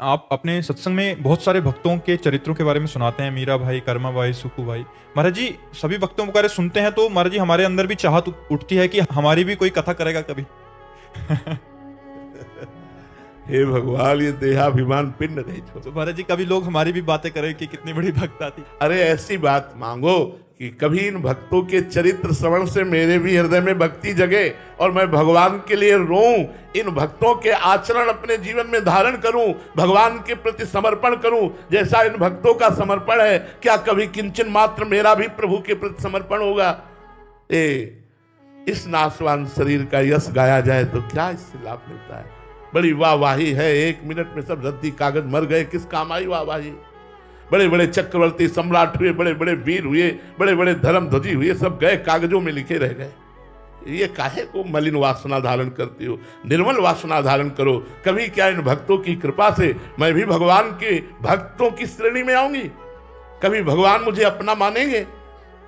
आप अपने सत्संग में बहुत सारे भक्तों के चरित्रों के बारे में सुनाते हैं, मीरा भाई, कर्मा भाई, सुखू भाई। महाराज जी, सभी भक्तों के बारे में सुनते हैं तो महाराज जी हमारे अंदर भी चाहत उठती है कि हमारी भी कोई कथा करेगा कभी। हे भगवान, ये देहाभिमान पिंड नहीं छोड़। तो महाराज जी कभी लोग हमारी भी बातें करें कि कितनी बड़ी भक्ता थी। अरे ऐसी बात मांगो कि कभी इन भक्तों के चरित्र श्रवण से मेरे भी हृदय में भक्ति जगे और मैं भगवान के लिए रोऊं, इन भक्तों के आचरण अपने जीवन में धारण करूं, भगवान के प्रति समर्पण करूं जैसा इन भक्तों का समर्पण है। क्या कभी किंचन मात्र मेरा भी प्रभु के प्रति समर्पण होगा? इस नाशवान शरीर का यश गाया जाए तो क्या इससे लाभ मिलता है? बड़ी वाहवाही है, 1 मिनट में सब रद्दी कागज मर गए, किस काम आई वाहवाही? बड़े बड़े चक्रवर्ती सम्राट हुए, बड़े बड़े वीर हुए, बड़े बड़े धर्म ध्वजी हुए, सब गए, कागजों में लिखे रह गए। ये काहे को मलिन वासना धारण करती हो? निर्मल वासना धारण करो। कभी क्या इन भक्तों की कृपा से मैं भी भगवान के भक्तों की श्रेणी में आऊंगी? कभी भगवान मुझे अपना मानेंगे?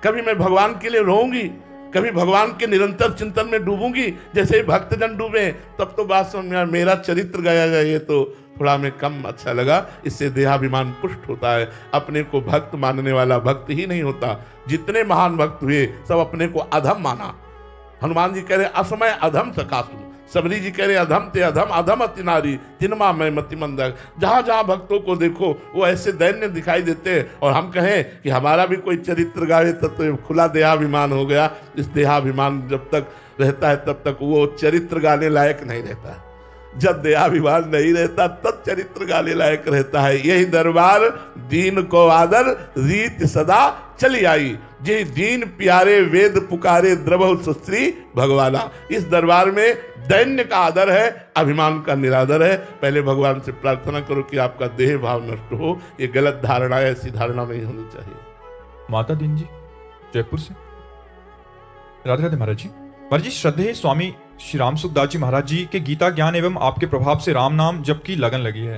कभी मैं भगवान के लिए रोऊंगी? कभी भगवान के निरंतर चिंतन में डूबूंगी जैसे भक्तजन डूबे? तब तो बात समझ में मेरा चरित्र गाया जाए ये तो थोड़ा में कम अच्छा लगा। इससे देहाभिमान पुष्ट होता है। अपने को भक्त मानने वाला भक्त ही नहीं होता। जितने महान भक्त हुए सब अपने को अधम माना। हनुमान जी कह रहे असमय अधम सकासु, सबरी जी कह रहे अधम ते अधम, अधम अति नारी, तिनमा मैं मति मंद। जहां जहां भक्तों को देखो वो ऐसे दैन्य दिखाई देते हैं और हम कहें कि हमारा भी कोई चरित्र गावे तो खुला देहाभिमान हो गया। इस देहाभिमान जब तक रहता है तब तक वो चरित्र गाने लायक नहीं रहता है। जब देहाभिमान नहीं रहता तब चरित्र गाने लायक रहता है। यही दरबार दीन को आदर रीत सदा चली आई, जे दीन प्यारे वेद पुकारे द्रवहु सुश्री भगवाना। इस दरबार में दैन्य का आदर है, अभिमान का निरादर है। पहले भगवान से प्रार्थना करो कि आपका देह भाव नष्ट हो। ये गलत धारणा है, ऐसी धारणा नहीं होनी चाहिए। माता दीन जी जयपुर से। राधे राधे महाराज जी। महाराज जी, श्रद्धेय स्वामी श्री राम सुखदास जी महाराज जी के गीता ज्ञान एवं आपके प्रभाव से राम नाम जप की लगन लगी है।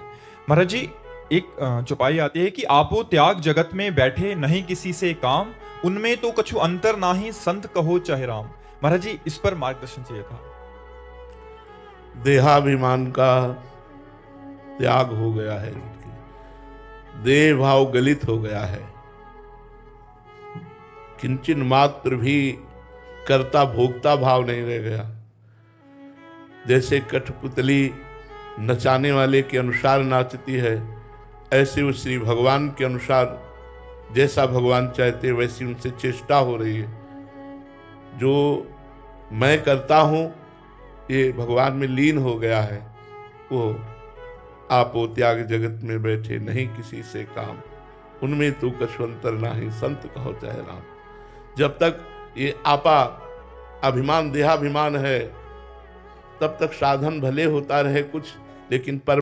महाराज जी, एक चौपाई आती है कि आपो त्याग जगत में बैठे नहीं किसी से काम, उनमें तो कछु अंतर नाही संत कहो चाहे राम। महाराज जी, इस पर मार्गदर्शन चाहिए था। देहाभिमान का त्याग हो गया है, देह भाव गलित हो गया है। किंचन मात्र भी कर्ता भोक्ता भाव नहीं रह गया। जैसे कठपुतली नचाने वाले के अनुसार नाचती है, ऐसे वो श्री भगवान के अनुसार जैसा भगवान चाहते वैसी उनसे चेष्टा हो रही है। जो मैं करता हूं ये भगवान में लीन हो गया है। वो आपो त्याग जगत में बैठे नहीं किसी से काम, उनमें तू कछु अंतर नाही संत कहो चाहे राम। जब तक ये आपा अभिमान देहाभिमान है तब तक साधन भले होता रहे कुछ, लेकिन पर